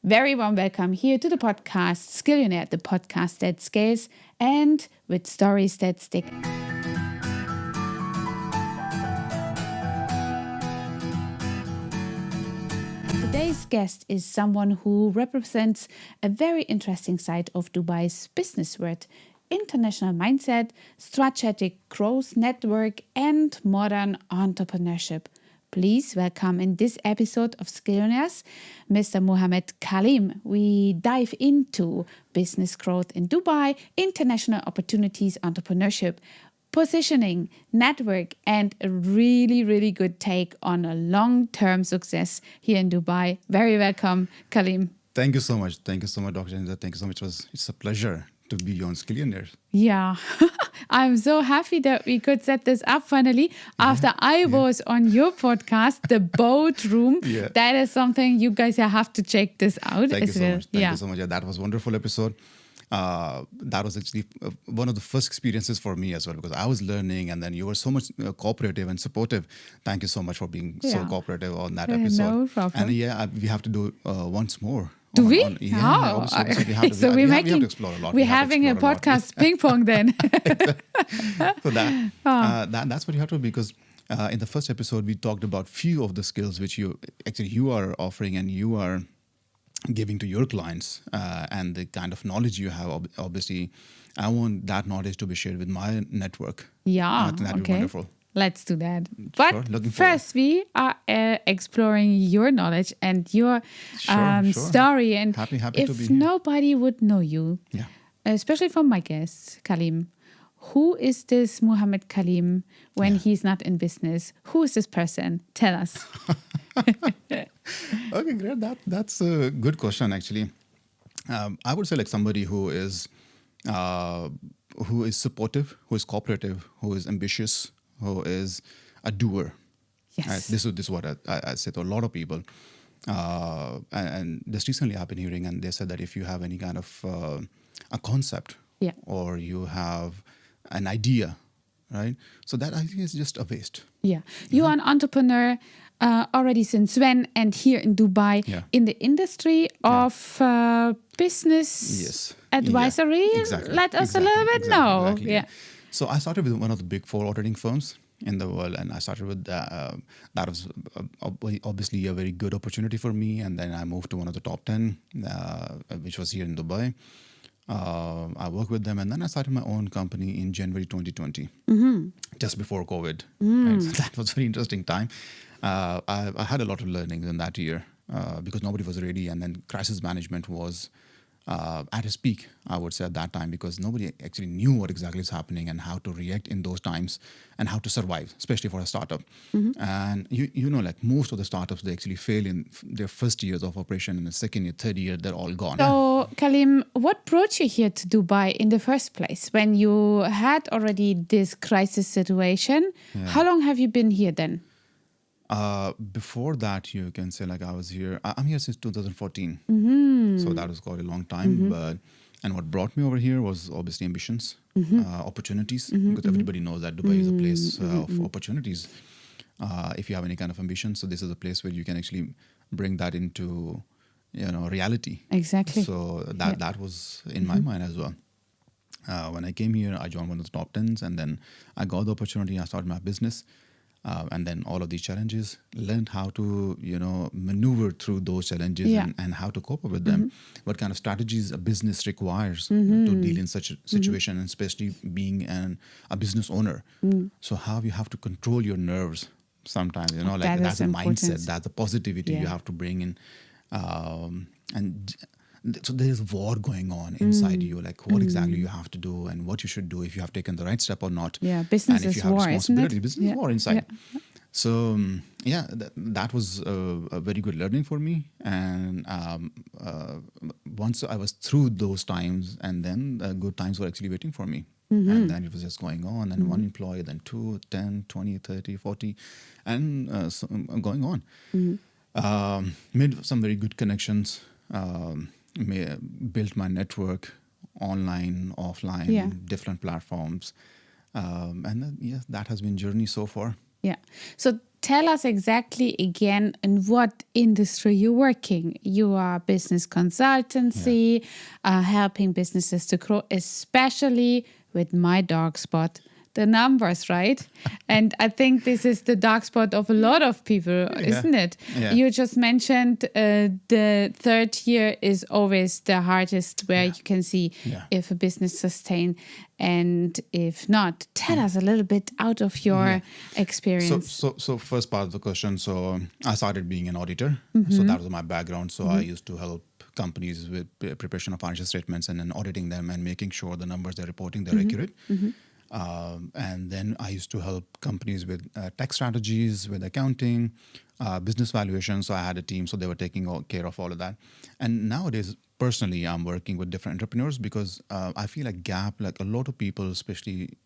Very warm welcome here to the podcast Skillionaires, the podcast that scales and with stories that stick. Today's guest is someone who represents a very interesting side of Dubai's business world: international mindset, strategic growth network, and modern entrepreneurship. Please welcome in this episode of Skillionaires, Mr. Mohammed Kalim. We dive into business growth in Dubai, international opportunities, entrepreneurship, positioning, network, and a really, really good take on a long-term success here in Dubai. Very welcome, Kalim. Thank you so much. Thank you so much, Dr. Janza. Thank you so much. It's a pleasure to be on Skillionaires. Yeah, I'm so happy that we could set this up finally after I was on your podcast, The Boat Room. That is something you guys have to check this out. Thank you so much. Thank you so much. Yeah, that was a wonderful episode. That was actually one of the first experiences for me as well, because I was learning and then you were so much cooperative and supportive. Thank you so much for being so cooperative on that episode. No problem. And we have to do once more. Do we? So we have to explore a lot. We're having a podcast ping pong then. So that's what you have to do, because in the first episode we talked about few of the skills which you are offering and you are giving to your clients, and the kind of knowledge you have. Obviously, I want that knowledge to be shared with my network. Yeah, that'd be wonderful. Let's do that. But first, we are exploring your knowledge and your story. And happy if to be here. Nobody would know you, especially from my guest, Kalim, who is this Mohammed Kalim when he's not in business? Who is this person? Tell us. Okay, great. That's a good question, actually. I would say like somebody who is supportive, who is cooperative, who is ambitious, who is a doer. Yes. This is what I say to a lot of people. And just recently I've been hearing, and they said that if you have any kind of a concept or you have an idea, right? So that I think is just a waste. Yeah. You are an entrepreneur already since when, and here in Dubai in the industry of business advisory. Exactly. Let us a little bit know. Exactly. Yeah. So I started with one of the big 4 auditing firms in the world, and I started with that was obviously a very good opportunity for me. And then I moved to one of the top 10, which was here in Dubai. I worked with them, and then I started my own company in January 2020, just before COVID. Right? So that was a very interesting time. I had a lot of learnings in that year because nobody was ready, and then crisis management was at its peak, I would say, at that time, because nobody actually knew what exactly is happening and how to react in those times and how to survive, especially for a startup. And you know, like most of the startups, they actually fail in their first years of operation. In the second year, third year, they're all gone. So, Kalim, what brought you here to Dubai in the first place? When you had already this crisis situation, how long have you been here then? Before that, you can say like I was here. I'm here since 2014, so that was quite a long time. And what brought me over here was obviously ambitions, opportunities, because everybody knows that Dubai is a place of opportunities. If you have any kind of ambition, so this is a place where you can actually bring that into, reality. Exactly. So that was in my mind as well. When I came here, I joined one of the top 10s, and then I got the opportunity. I started my business. And then all of these challenges, learned how to, maneuver through those challenges and how to cope up with them. What kind of strategies a business requires to deal in such a situation, and especially being a business owner. So how you have to control your nerves sometimes, like that's a mindset, that's a positivity you have to bring in. And so there's war going on inside you, like what exactly you have to do and what you should do, if you have taken the right step or not. Yeah, business is war, isn't it? Business is war inside. Yeah. So, that was a very good learning for me. And once I was through those times, and then good times were actually waiting for me. And then it was just going on, and one employee, then 2, 10, 20, 30, 40, and so going on. Made some very good connections. Built my network online, offline, different platforms. And then, that has been journey so far. Yeah. So tell us exactly again in what industry you're working. You are business consultancy, helping businesses to grow, especially with my dark spot, the numbers, right? And I think this is the dark spot of a lot of people, isn't it? Yeah. You just mentioned the third year is always the hardest, where you can see if a business sustain and if not. Tell us a little bit out of your experience. So first part of the question. So I started being an auditor. So that was my background. So I used to help companies with preparation of financial statements and then auditing them and making sure the numbers they're reporting, they're accurate. And then I used to help companies with tax strategies, with accounting, business valuation. So I had a team, so they were taking care of all of that. And nowadays, personally, I'm working with different entrepreneurs because I feel a gap, like a lot of people, especially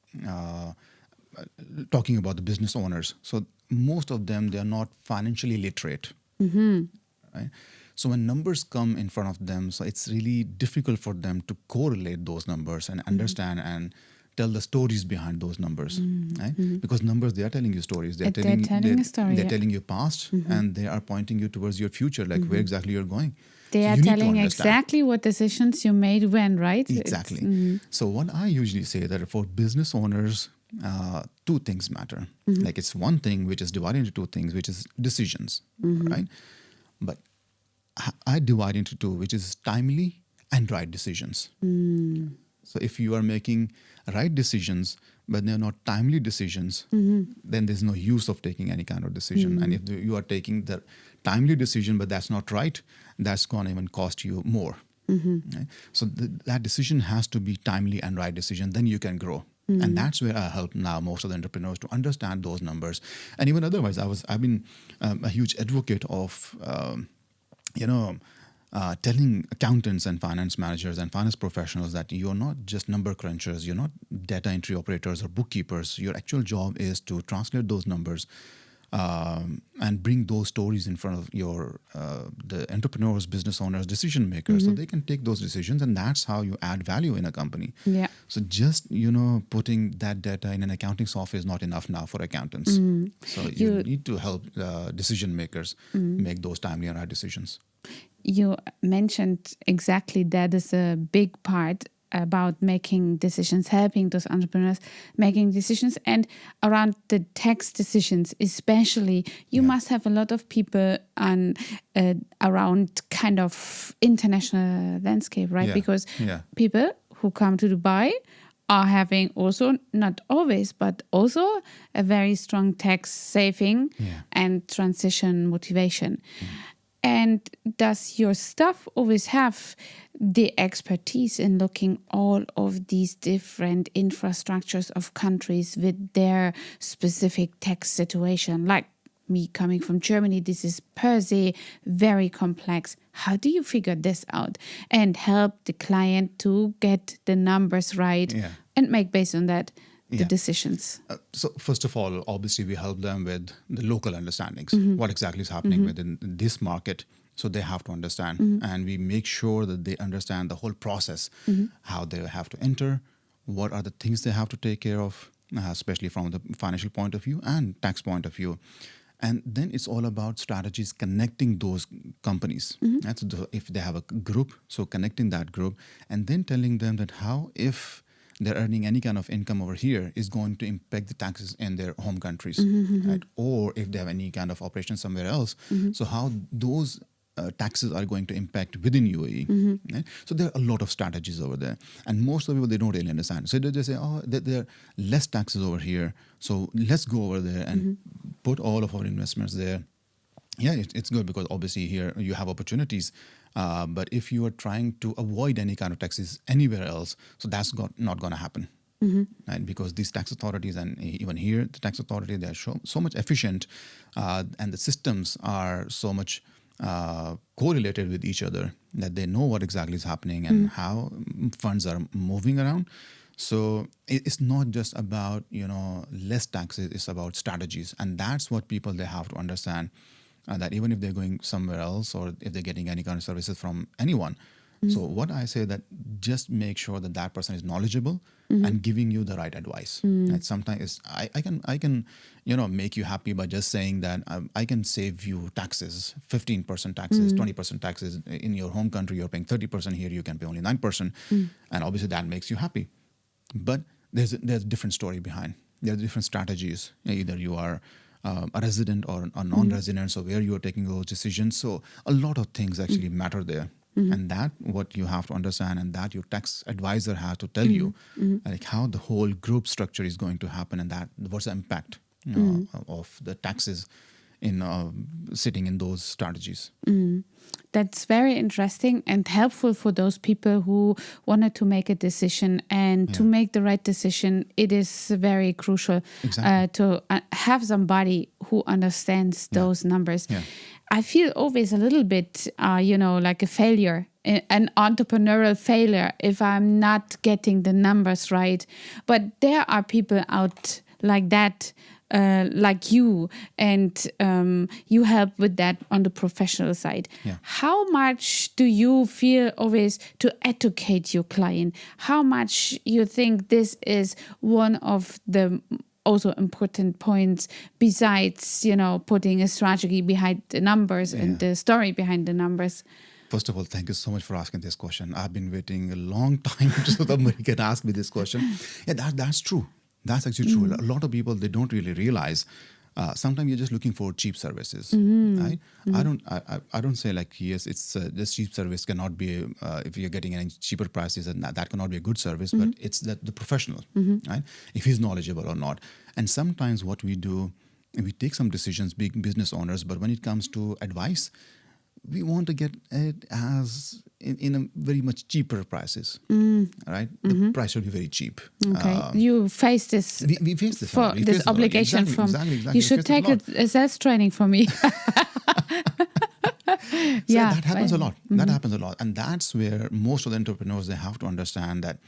talking about the business owners. So most of them, they are not financially literate, right? So when numbers come in front of them, so it's really difficult for them to correlate those numbers and understand and tell the stories behind those numbers, right? Because numbers, they are telling you stories. They're telling a story. They're telling you past, and they are pointing you towards your future, like where exactly you're going. They are telling exactly what decisions you made when, right? Exactly. So what I usually say that for business owners, two things matter. Like it's one thing which is divided into two things, which is decisions, right? But I divide into two, which is timely and right decisions. So if you are making right decisions, but they're not timely decisions, then there's no use of taking any kind of decision. And if you are taking the timely decision, but that's not right, that's going to even cost you more. Right? So that decision has to be timely and right decision, then you can grow. And that's where I help now most of the entrepreneurs to understand those numbers. And even otherwise, I've been a huge advocate of, telling accountants and finance managers and finance professionals that you're not just number crunchers, you're not data entry operators or bookkeepers. Your actual job is to translate those numbers and bring those stories in front of the entrepreneurs, business owners, decision makers, so they can take those decisions, and that's how you add value in a company. Yeah. So just putting that data in an accounting software is not enough now for accountants. So you need to help decision makers make those timely and right decisions. You mentioned exactly that is a big part about making decisions, helping those entrepreneurs making decisions, and around the tax decisions especially. You must have a lot of people on around kind of international landscape, right? Yeah. Because Yeah. people who come to Dubai are having also, not always, but also a very strong tax saving and transition motivation. And does your staff always have the expertise in looking all of these different infrastructures of countries with their specific tax situation? Like me coming from Germany, this is per se very complex. How do you figure this out and help the client to get the numbers right and make based on that the decisions? So first of all, obviously we help them with the local understandings, what exactly is happening within this market. So they have to understand, and we make sure that they understand the whole process, how they have to enter, what are the things they have to take care of, especially from the financial point of view and tax point of view. And then it's all about strategies connecting those companies. That's if they have a group, so connecting that group, and then telling them that how, if they're earning any kind of income over here, is going to impact the taxes in their home countries, right? Or if they have any kind of operation somewhere else, so how those taxes are going to impact within UAE. Right? So there are a lot of strategies over there, and most of the people, they don't really understand. So they just say, oh, there are less taxes over here, so let's go over there and put all of our investments there. Yeah, it's good because obviously here you have opportunities, but if you are trying to avoid any kind of taxes anywhere else, so that's not going to happen. Right? Because these tax authorities, and even here the tax authority, they are so much efficient, and the systems are so much correlated with each other that they know what exactly is happening and how funds are moving around. So it's not just about less taxes, it's about strategies, and that's what people, they have to understand, that even if they're going somewhere else or if they're getting any kind of services from anyone, So what I say that just make sure that that person is knowledgeable and giving you the right advice. And sometimes I can make you happy by just saying that I can save you taxes, 15% taxes, 20% taxes in your home country. You're paying 30% here. You can pay only 9%, and obviously that makes you happy. But there's a different story behind. There are different strategies. Either you are a resident or a non-resident, so where you are taking those decisions. So a lot of things actually matter there. And that what you have to understand, and that your tax advisor has to tell you, like how the whole group structure is going to happen, and that what's the impact of the taxes in sitting in those strategies. That's very interesting and helpful for those people who wanted to make a decision. And to make the right decision, it is very crucial to have somebody who understands those numbers. I feel always a little bit, like a failure, an entrepreneurial failure, if I'm not getting the numbers right. But there are people out like that, like you, and you help with that on the professional side. How much do you feel always to educate your client? How much you think this is one of the also important points besides, putting a strategy behind the numbers and the story behind the numbers? First of all, thank you so much for asking this question. I've been waiting a long time so that somebody can ask me this question. Yeah, that's true. That's actually true. A lot of people, they don't really realize. Sometimes you're just looking for cheap services, right? I don't say like, yes, it's this cheap service cannot be if you're getting any cheaper prices, and that cannot be a good service. But it's the professional, right? If he's knowledgeable or not. And sometimes what we do, we take some decisions, big business owners, but when it comes to advice, we want to get it as in a very much cheaper prices, right? The price should be very cheap. Okay, you face this. We face this for this obligation exactly. You should take a sales training from me. That happens a lot. That happens a lot, and that's where most of the entrepreneurs, they have to understand that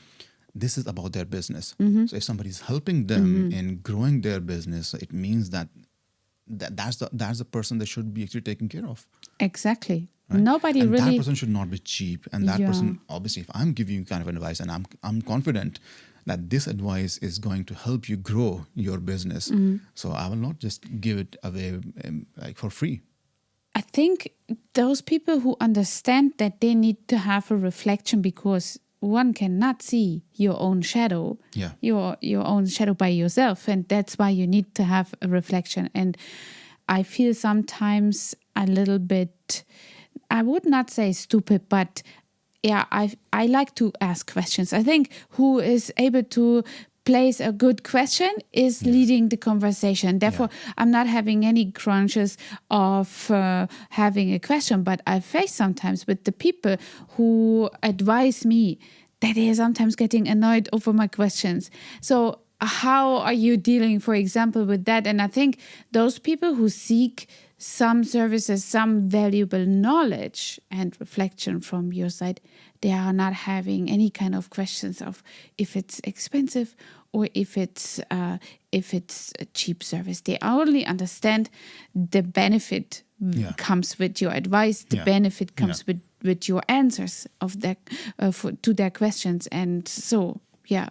this is about their business. So if somebody's helping them in growing their business, it means that's the person they should be actually taking care of. Exactly. Right? Nobody and really. That person should not be cheap. And that person, obviously, if I'm giving you kind of advice, and I'm confident that this advice is going to help you grow your business, so I will not just give it away like for free. I think those people who understand that they need to have a reflection, because one cannot see your own shadow, your own shadow by yourself, and that's why you need to have a reflection. And I feel sometimes a little bit, I would not say stupid, but I like to ask questions. I think who is able to place a good question is leading the conversation. Therefore, I'm not having any crunches of having a question, but I face sometimes with the people who advise me that they are sometimes getting annoyed over my questions. So how are you dealing, for example, with that? And I think those people who seek some services, some valuable knowledge and reflection from your side, they are not having any kind of questions of if it's expensive or if it's a cheap service. They only understand the benefit comes with your advice. The benefit comes with your answers of that to their questions. And so,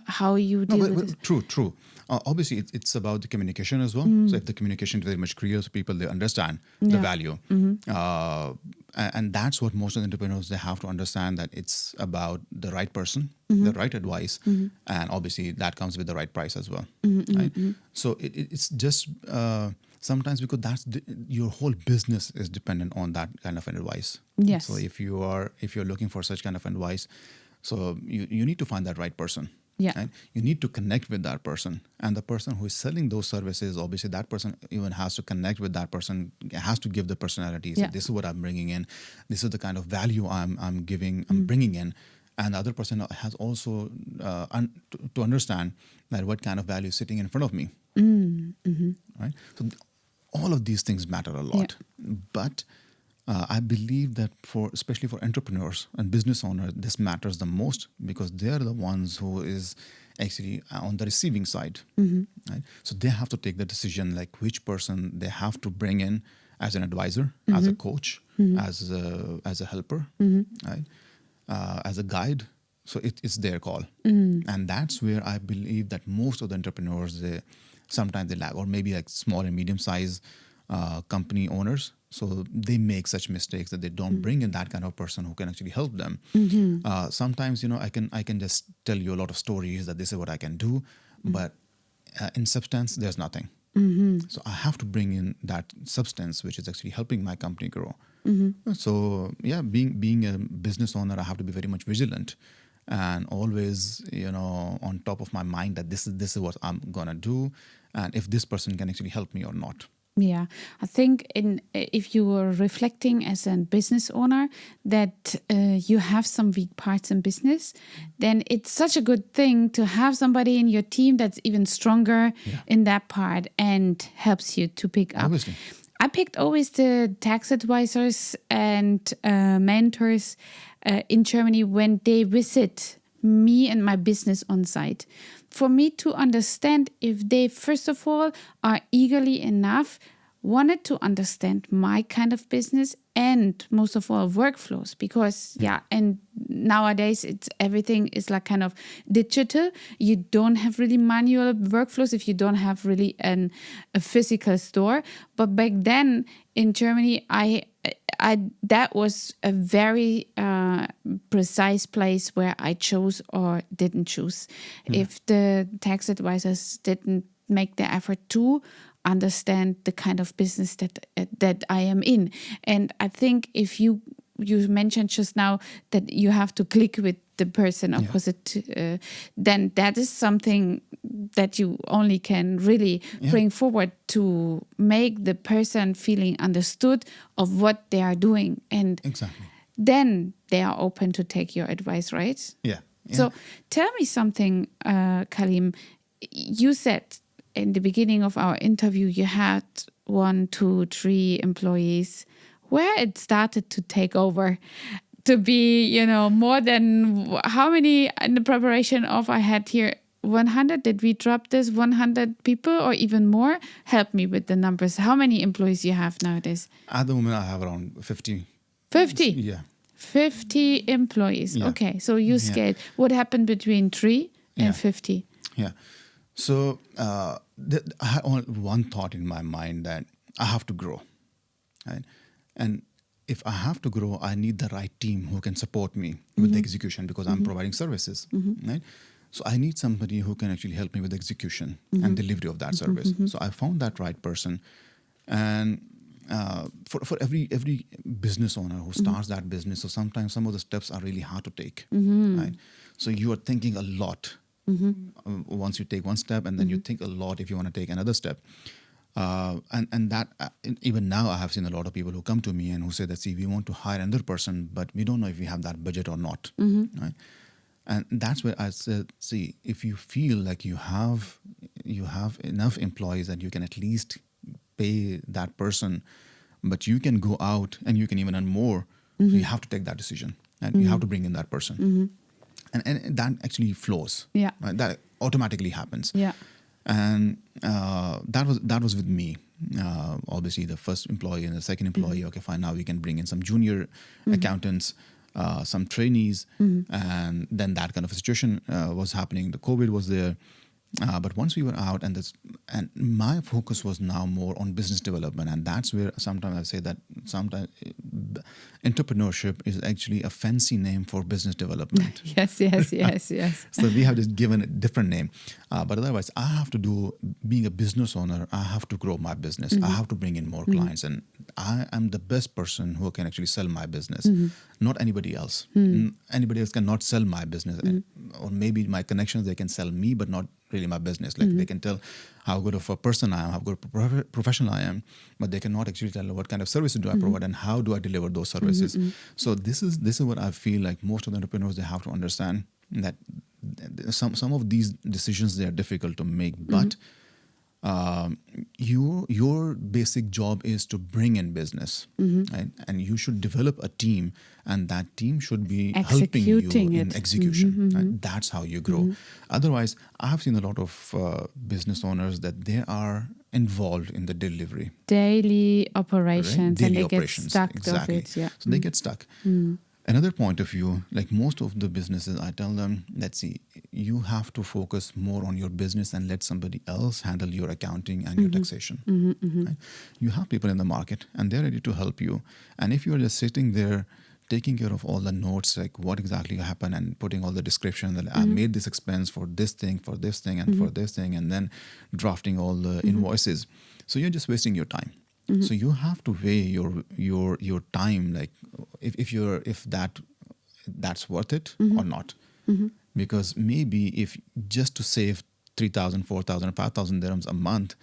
how you deal with it. True. Obviously, it's about the communication as well. So if the communication is very much clear, so people, they understand the value. And that's what most of the entrepreneurs, they have to understand, that it's about the right person, the right advice, and obviously that comes with the right price as well. Right? So it's just sometimes because your whole business is dependent on that kind of an advice. Yes. So if you're looking for such kind of advice, so you need to find that right person. Right? You need to connect with that person, and the person who is selling those services, obviously that person even has to connect with that person, has to give the personality. So this is what I'm bringing in. This is the kind of value I'm giving, I'm bringing in. And the other person has also to understand that what kind of value is sitting in front of me. Right? So all of these things matter a lot. But I believe that especially for entrepreneurs and business owners, this matters the most, because they're the ones who is actually on the receiving side. Right? So they have to take the decision, like which person they have to bring in as an advisor, as a coach, as a helper. Right? as a guide. So it's their call. And that's where I believe that most of the entrepreneurs, sometimes they lag, or maybe like small and medium size company owners. So they make such mistakes that they don't bring in that kind of person who can actually help them. Sometimes, I can just tell you a lot of stories that this is what I can do, but in substance, there's nothing. So I have to bring in that substance, which is actually helping my company grow. So yeah, being a business owner, I have to be very much vigilant and always, on top of my mind that this is what I'm gonna do, and if this person can actually help me or not. Yeah, I think if you were reflecting as a business owner that you have some weak parts in business, then it's such a good thing to have somebody in your team that's even stronger in that part and helps you to pick up. Obviously. I picked always the tax advisors and mentors in Germany when they visit me and my business on site. For me to understand if they, first of all, are eagerly enough, wanted to understand my kind of business and most of all workflows, because and nowadays everything is like kind of digital. You don't have really manual workflows if you don't have really a physical store. But back then in Germany, I that was a very precise place where I chose or didn't choose. If the tax advisors didn't make the effort to understand the kind of business that I am in. And I think if you mentioned just now that you have to click with the person opposite, then that is something that you only can really bring forward to make the person feeling understood of what they are doing. And then they are open to take your advice, right? Yeah. So tell me something, Kalim. You said in the beginning of our interview, you had 1, 2, 3 employees. Where it started to take over, to be, more than how many in the preparation of I had here 100. Did we drop this 100 people or even more? Help me with the numbers. How many employees you have nowadays? At the moment, I have around 50. 50? Yeah. 50 employees. Yeah. Okay, so you scaled. What happened between 3 and 50? Yeah. So I had one thought in my mind that I have to grow, right? And if I have to grow, I need the right team who can support me with the execution, because I'm providing services, right? So I need somebody who can actually help me with execution and delivery of that service. So I found that right person. And for every business owner who starts that business, so sometimes some of the steps are really hard to take, right? So you are thinking a lot once you take one step, and then you think a lot if you want to take another step. And that even now I have seen a lot of people who come to me and who say that, see, we want to hire another person, but we don't know if we have that budget or not, right? And that's where I said, see, if you feel like you have enough employees that you can at least pay that person, but you can go out and you can even earn more, so you have to take that decision, and you have to bring in that person. And that actually flows. Yeah. Right? That automatically happens. Yeah. And that was with me. Obviously, the first employee and the second employee. Okay, fine. Now we can bring in some junior accountants, some trainees, and then that kind of a situation was happening. The COVID was there. But once we were out, and my focus was now more on business development, and that's where sometimes I say that sometimes entrepreneurship is actually a fancy name for business development. Yes. So we have just given a different name, but otherwise, I have to do. Being a business owner, I have to grow my business. I have to bring in more clients, and I am the best person who can actually sell my business, not anybody else. Anybody else cannot sell my business, or maybe my connections, they can sell me, but not really my business. Like they can tell how good of a person I am, how good of a professional I am, but they cannot actually tell what kind of services do I provide and how do I deliver those services. So this is what I feel like most of the entrepreneurs, they have to understand, that some of these decisions, they are difficult to make, but your basic job is to bring in business, right? And you should develop a team, and that team should be helping you in execution. Right? That's how you grow. Otherwise, I have seen a lot of business owners that they are involved in the daily operations, and they operations, get stuck exactly. of it. Yeah. So they get stuck. Another point of view, like most of the businesses, I tell them, let's see, you have to focus more on your business and let somebody else handle your accounting and your taxation. Right? You have people in the market and they're ready to help you. And if you're just sitting there taking care of all the notes, like what exactly happened and putting all the description that I made this expense for this thing, and for this thing, and then drafting all the invoices. So you're just wasting your time. So you have to weigh your time, like if that's worth it or not. Because maybe if just to save 3,000, 4,000, 5,000 dirhams a month,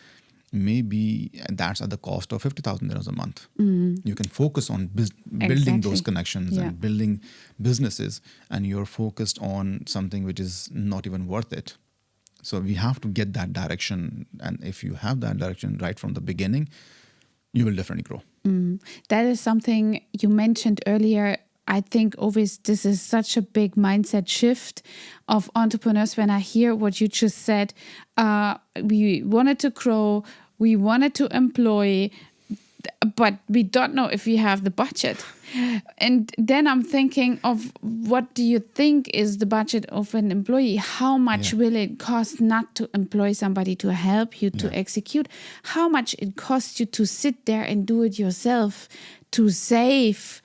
maybe that's at the cost of 50,000 dirhams a month. You can focus on building those connections and building businesses, and you're focused on something which is not even worth it. So we have to get that direction, and if you have that direction right from the beginning, you will definitely grow. That is something you mentioned earlier. I think always this is such a big mindset shift of entrepreneurs. When I hear what you just said, we wanted to grow, we wanted to employ, but we don't know if we have the budget. And then I'm thinking of, what do you think is the budget of an employee? How much will it cost not to employ somebody to help you to execute? How much it costs you to sit there and do it yourself, to save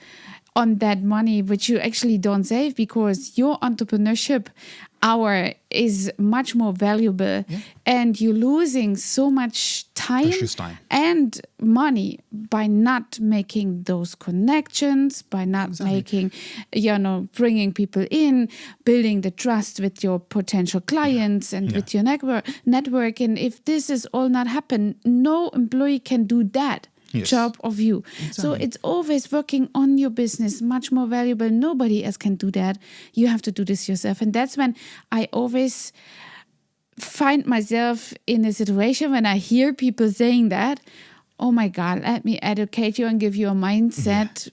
on that money, which you actually don't save, because your entrepreneurship hour is much more valuable, and you're losing so much time and money by not making those connections, by not making, bringing people in, building the trust with your potential clients and with your network. And if this is all not happen, no employee can do that job of you. So it's always working on your business, much more valuable. Nobody else can do that. You have to do this yourself. And that's when I always find myself in a situation when I hear people saying that, oh my God, let me educate you and give you a mindset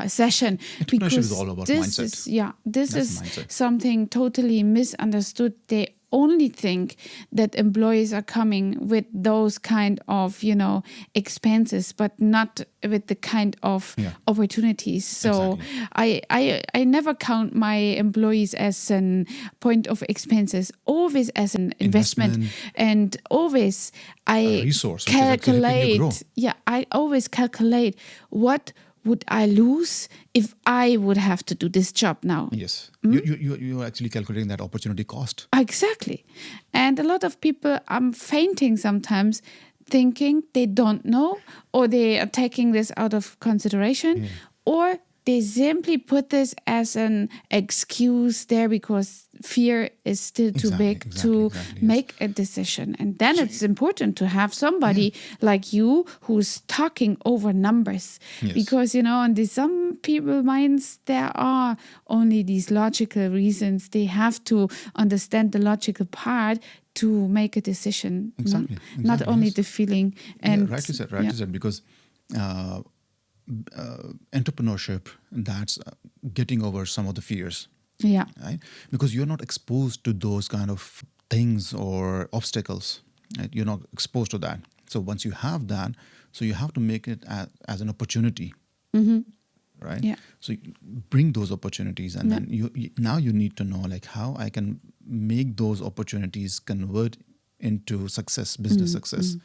session. Entrepreneurship is all about mindset. This is something totally misunderstood. They only think that employees are coming with those kind of, expenses, but not with the kind of opportunities. So I never count my employees as an point of expenses, always as an investment. And always I resource, calculate. I always calculate what would I lose if I would have to do this job now? Yes. You're actually calculating that opportunity cost. Exactly. And a lot of people are fainting sometimes, thinking they don't know, or they are taking this out of consideration, or they simply put this as an excuse there because fear is still too big to make a decision. And then it's important to have somebody like you who's talking over numbers. Because, on some people's minds, there are only these logical reasons. They have to understand the logical part to make a decision. Not only the feeling. And rightly said, because entrepreneurship, that's getting over some of the fears. Right? Because you're not exposed to those kind of things or obstacles. Right? You're not exposed to that. So once you have that, so you have to make it as an opportunity. Right? So you bring those opportunities, and then you need to know like how I can make those opportunities convert into success, business success.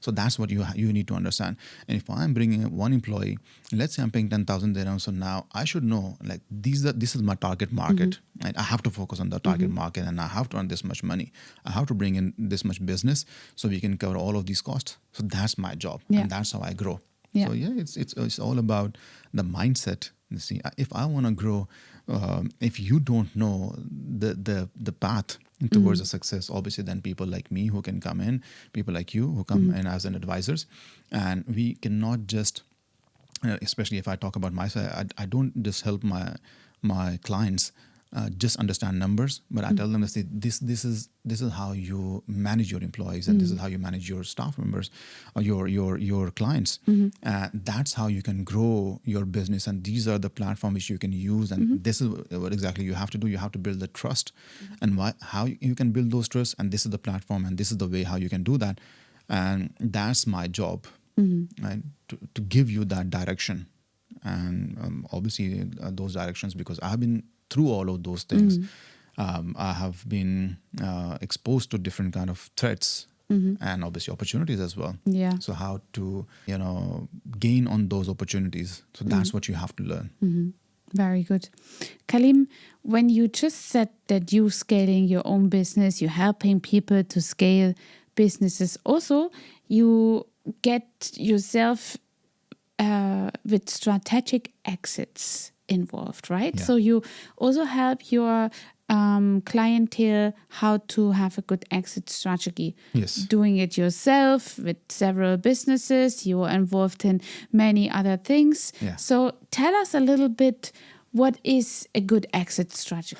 So that's what you need to understand. And if I'm bringing one employee, let's say I'm paying 10,000 dirhams, so now I should know like this is my target market. Right? I have to focus on the target market, and I have to earn this much money. I have to bring in this much business so we can cover all of these costs. So that's my job, and that's how I grow. So it's all about the mindset. You see, if I want to grow, if you don't know the path towards a success, obviously then people like me who can come in, people like you who come in as an advisors, and we cannot just, especially if I talk about myself, I don't just help my clients just understand numbers, but I tell them that this is how you manage your employees, and this is how you manage your staff members, or your clients. That's how you can grow your business, and these are the platforms which you can use. And this is what exactly you have to do. You have to build the trust, and how you can build those trusts. And this is the platform, and this is the way how you can do that. And that's my job, right? To give you that direction. and obviously those directions, because I have been through all of those things. I have been exposed to different kind of threats and obviously opportunities as well. Yeah. So how to, gain on those opportunities. So that's what you have to learn. Very good. Kalim, when you just said that you scaling your own business, you're helping people to scale businesses, also you get yourself with strategic exits involved, right? Yeah. So you also help your clientele how to have a good exit strategy. Yes. Doing it yourself with several businesses, you are involved in many other things. Yeah. So tell us a little bit, what is a good exit strategy?